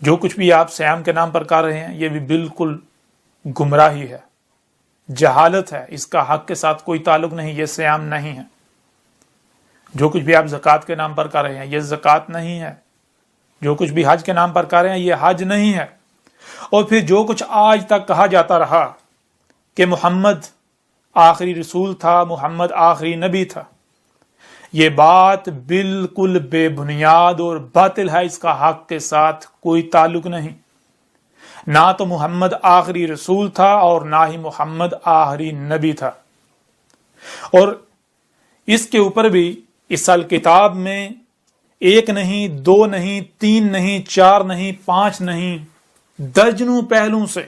جو کچھ بھی آپ سیام کے نام پر کر رہے ہیں یہ بھی بالکل گمراہی ہے، جہالت ہے، اس کا حق کے ساتھ کوئی تعلق نہیں، یہ سیام نہیں ہے۔ جو کچھ بھی آپ زکوٰۃ کے نام پر کر رہے ہیں یہ زکوٰۃ نہیں ہے، جو کچھ بھی حج کے نام پر کر رہے ہیں یہ حج نہیں ہے۔ اور پھر جو کچھ آج تک کہا جاتا رہا کہ محمد آخری رسول تھا، محمد آخری نبی تھا، یہ بات بالکل بے بنیاد اور باطل ہے، اس کا حق کے ساتھ کوئی تعلق نہیں۔ نہ تو محمد آخری رسول تھا اور نہ ہی محمد آخری نبی تھا۔ اور اس کے اوپر بھی اس الکتاب میں ایک نہیں، دو نہیں، تین نہیں، چار نہیں، پانچ نہیں، درجنوں پہلوں سے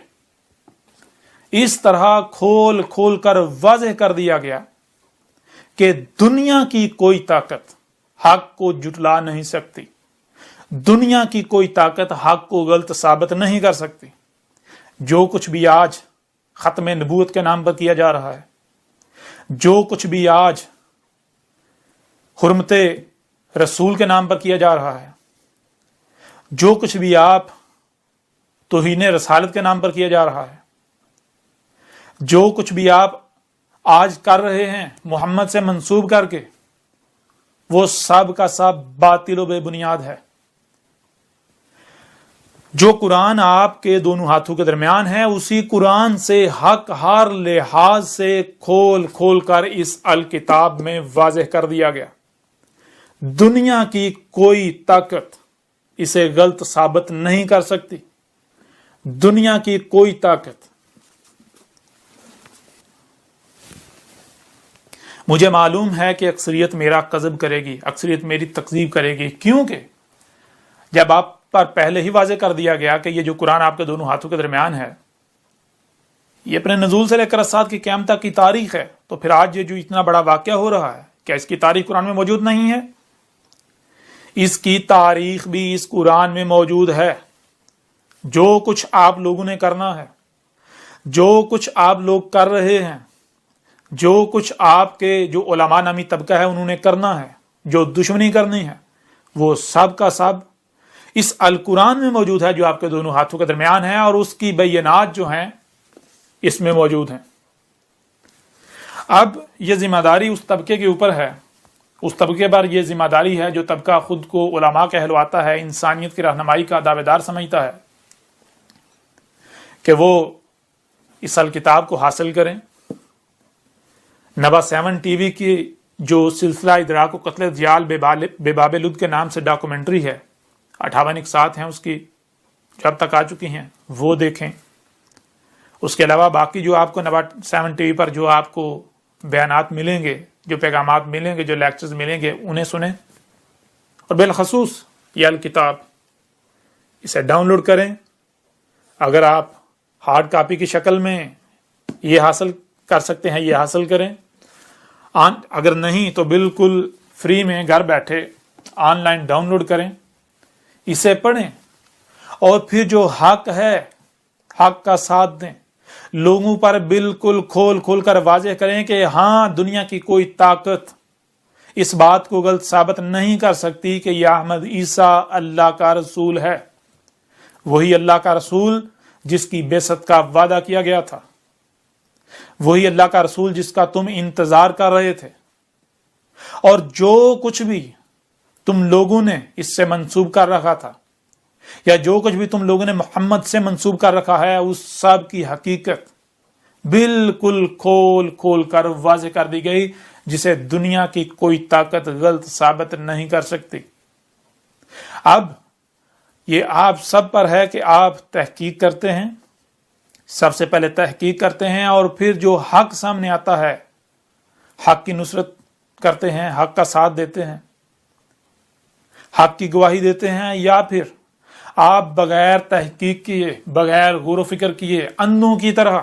اس طرح کھول کھول کر واضح کر دیا گیا کہ دنیا کی کوئی طاقت حق کو جھٹلا نہیں سکتی، دنیا کی کوئی طاقت حق کو غلط ثابت نہیں کر سکتی۔ جو کچھ بھی آج ختم نبوت کے نام پر کیا جا رہا ہے، جو کچھ بھی آج حرمت رسول کے نام پر کیا جا رہا ہے، جو کچھ بھی آپ توہین رسالت کے نام پر کیا جا رہا ہے، جو کچھ بھی آپ آج کر رہے ہیں محمد سے منسوب کر کے، وہ سب کا سب باطل و بے بنیاد ہے۔ جو قرآن آپ کے دونوں ہاتھوں کے درمیان ہے، اسی قرآن سے حق ہر لحاظ سے کھول کھول کر اس الکتاب میں واضح کر دیا گیا۔ دنیا کی کوئی طاقت اسے غلط ثابت نہیں کر سکتی، دنیا کی کوئی طاقت۔ مجھے معلوم ہے کہ اکثریت میرا کذب کرے گی، اکثریت میری تکذیب کرے گی، کیونکہ جب آپ پر پہلے ہی واضح کر دیا گیا کہ یہ جو قرآن آپ کے دونوں ہاتھوں کے درمیان ہے یہ اپنے نزول سے لے کر اسات کی قیامت تک کی تاریخ ہے، تو پھر آج یہ جو اتنا بڑا واقعہ ہو رہا ہے کیا اس کی تاریخ قرآن میں موجود نہیں ہے؟ اس کی تاریخ بھی اس قرآن میں موجود ہے۔ جو کچھ آپ لوگوں نے کرنا ہے، جو کچھ آپ لوگ کر رہے ہیں، جو کچھ آپ کے جو علماء نامی طبقہ ہے انہوں نے کرنا ہے، جو دشمنی کرنی ہے، وہ سب کا سب اس القرآن میں موجود ہے جو آپ کے دونوں ہاتھوں کے درمیان ہے، اور اس کی بینات جو ہیں اس میں موجود ہیں۔ اب یہ ذمہ داری اس طبقے کے اوپر ہے، اس طبقے پر یہ ذمہ داری ہے جو طبقہ خود کو علماء کہلواتا ہے، انسانیت کی رہنمائی کا دعوے دار سمجھتا ہے، کہ وہ اس الکتاب کو حاصل کریں۔ نبا 7 ٹی وی کی جو سلسلہ ادراک و قتل دیال بے باب لد کے نام سے ڈاکومنٹری ہے، 58 اقساط ہیں اس کی جو اب تک آ چکی ہیں، وہ دیکھیں۔ اس کے علاوہ باقی جو آپ کو نبا 7 ٹی وی پر جو آپ کو بیانات ملیں گے، جو پیغامات ملیں گے، جو لیکچرز ملیں گے، انہیں سنیں، اور بالخصوص یہ الکتاب اسے ڈاؤن لوڈ کریں۔ اگر آپ ہارڈ کاپی کی شکل میں یہ حاصل کر سکتے ہیں یہ حاصل کریں، اگر نہیں تو بالکل فری میں گھر بیٹھے آن لائن ڈاؤن لوڈ کریں، اسے پڑھیں، اور پھر جو حق ہے حق کا ساتھ دیں، لوگوں پر بالکل کھول کھول کر واضح کریں کہ ہاں دنیا کی کوئی طاقت اس بات کو غلط ثابت نہیں کر سکتی کہ یہ احمد عیسیٰ اللہ کا رسول ہے، وہی اللہ کا رسول جس کی بعثت کا وعدہ کیا گیا تھا، وہی اللہ کا رسول جس کا تم انتظار کر رہے تھے۔ اور جو کچھ بھی تم لوگوں نے اس سے منسوب کر رکھا تھا، یا جو کچھ بھی تم لوگوں نے محمد سے منسوب کر رکھا ہے، اس سب کی حقیقت بالکل کھول کھول کر واضح کر دی گئی، جسے دنیا کی کوئی طاقت غلط ثابت نہیں کر سکتی۔ اب یہ آپ سب پر ہے کہ آپ تحقیق کرتے ہیں، سب سے پہلے تحقیق کرتے ہیں، اور پھر جو حق سامنے آتا ہے حق کی نصرت کرتے ہیں، حق کا ساتھ دیتے ہیں، حق کی گواہی دیتے ہیں، یا پھر آپ بغیر تحقیق کیے، بغیر غور و فکر کیے، اندھوں کی طرح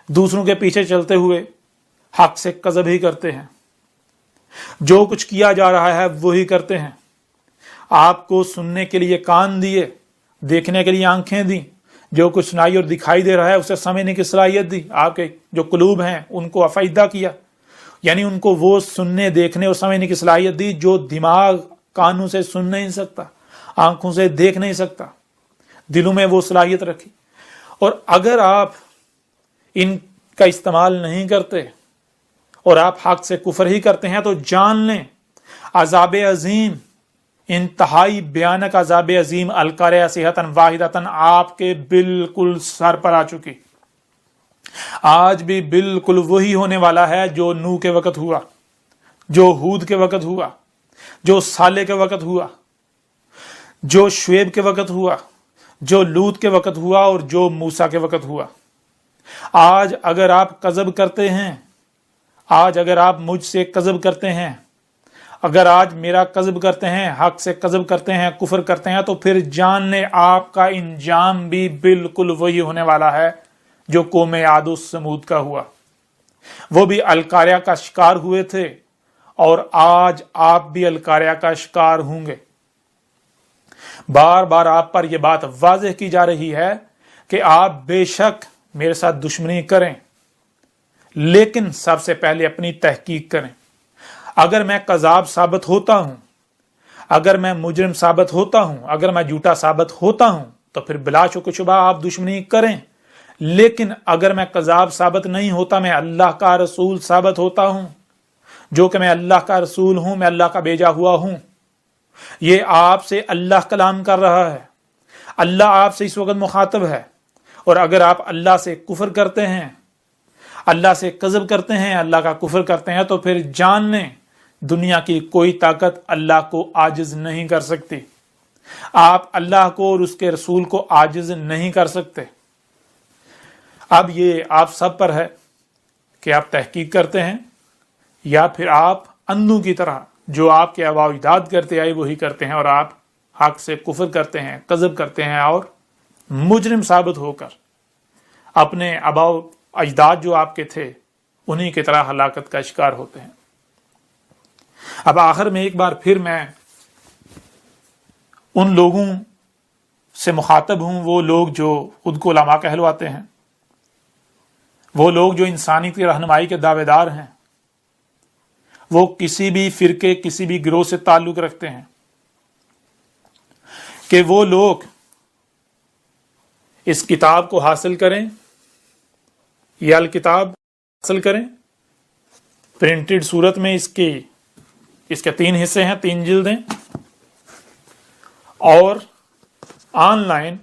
دوسروں کے پیچھے چلتے ہوئے حق سے کذب ہی کرتے ہیں۔ جو کچھ کیا جا رہا ہے وہی کرتے ہیں۔ آپ کو سننے کے لیے کان دیے، دیکھنے کے لیے آنکھیں دیں، جو کچھ سنائی اور دکھائی دے رہا ہے اسے سمجھنے کی صلاحیت دی، آپ کے جو قلوب ہیں ان کو افیدہ کیا، یعنی ان کو وہ سننے، دیکھنے اور سمجھنے کی صلاحیت دی جو دماغ کانوں سے سن نہیں سکتا، آنکھوں سے دیکھ نہیں سکتا۔ دلوں میں وہ صلاحیت رکھی. اور اگر آپ ان کا استعمال نہیں کرتے اور آپ حق سے کفر ہی کرتے ہیں تو جان لیں عذاب عظیم، انتہائی بھیانک عذاب عظیم القاریہ صیحۃ واحدۃ آپ کے بالکل سر پر آ چکی. آج بھی بالکل وہی ہونے والا ہے جو نوح کے وقت ہوا، جو ہود کے وقت ہوا، جو صالح کے وقت ہوا، جو شعیب کے وقت ہوا، جو لوط کے وقت ہوا اور جو موسیٰ کے وقت ہوا. آج اگر آپ کذب کرتے ہیں، آج اگر آپ مجھ سے کذب کرتے ہیں، اگر آج میرا کذب کرتے ہیں، حق سے کذب کرتے ہیں، کفر کرتے ہیں، تو پھر جان لیں آپ کا انجام بھی بالکل وہی ہونے والا ہے جو قوم عاد و ثمود کا ہوا. وہ بھی القاریہ کا شکار ہوئے تھے اور آج آپ بھی القاریہ کا شکار ہوں گے. بار بار آپ پر یہ بات واضح کی جا رہی ہے کہ آپ بے شک میرے ساتھ دشمنی کریں، لیکن سب سے پہلے اپنی تحقیق کریں. اگر میں کذاب ثابت ہوتا ہوں، اگر میں مجرم ثابت ہوتا ہوں، اگر میں جھوٹا ثابت ہوتا ہوں تو پھر بلا شک و شبہ آپ دشمنی کریں. لیکن اگر میں کذاب ثابت نہیں ہوتا، میں اللہ کا رسول ثابت ہوتا ہوں، جو کہ میں اللہ کا رسول ہوں، میں اللہ کا بھیجا ہوا ہوں. یہ آپ سے اللہ کلام کر رہا ہے، اللہ آپ سے اس وقت مخاطب ہے. اور اگر آپ اللہ سے کفر کرتے ہیں، اللہ سے کذب کرتے ہیں، اللہ کا کفر کرتے ہیں، تو پھر جان لیں دنیا کی کوئی طاقت اللہ کو عاجز نہیں کر سکتی. آپ اللہ کو اور اس کے رسول کو عاجز نہیں کر سکتے. اب یہ آپ سب پر ہے کہ آپ تحقیق کرتے ہیں یا پھر آپ اندھوں کی طرح جو آپ کے آباء و اجداد کرتے آئے وہی کرتے ہیں، اور آپ حق سے کفر کرتے ہیں، کذب کرتے ہیں اور مجرم ثابت ہو کر اپنے آباء و اجداد جو آپ کے تھے انہی کی طرح ہلاکت کا شکار ہوتے ہیں. اب آخر میں ایک بار پھر میں ان لوگوں سے مخاطب ہوں، وہ لوگ جو خود کو علماء کہلواتے ہیں، وہ لوگ جو انسانیت کی رہنمائی کے دعوے دار ہیں، وہ کسی بھی فرقے، کسی بھی گروہ سے تعلق رکھتے ہیں، کہ وہ لوگ اس کتاب کو حاصل کریں، یہ الکتاب حاصل کریں. پرنٹڈ صورت میں اس کے 3 حصے ہیں، 3 جلدیں، اور آن لائن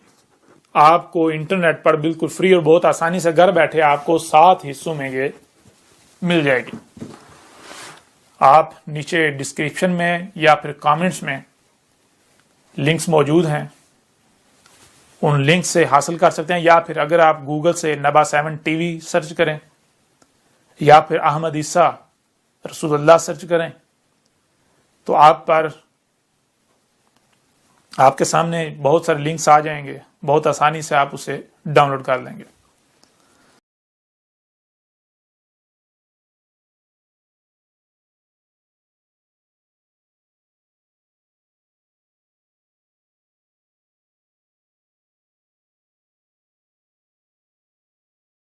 آپ کو انٹرنیٹ پر بالکل فری اور بہت آسانی سے گھر بیٹھے آپ کو 7 حصوں میں یہ مل جائے گی. آپ نیچے ڈسکرپشن میں یا پھر کامنٹس میں لنکس موجود ہیں، ان لنک سے حاصل کر سکتے ہیں. یا پھر اگر آپ گوگل سے نبا 7 ٹی وی سرچ کریں یا پھر احمد عیسیٰ رسول اللہ سرچ کریں تو آپ کے سامنے بہت سارے لنکس آ جائیں گے. بہت آسانی سے آپ اسے ڈاؤن لوڈ کر لیں گے.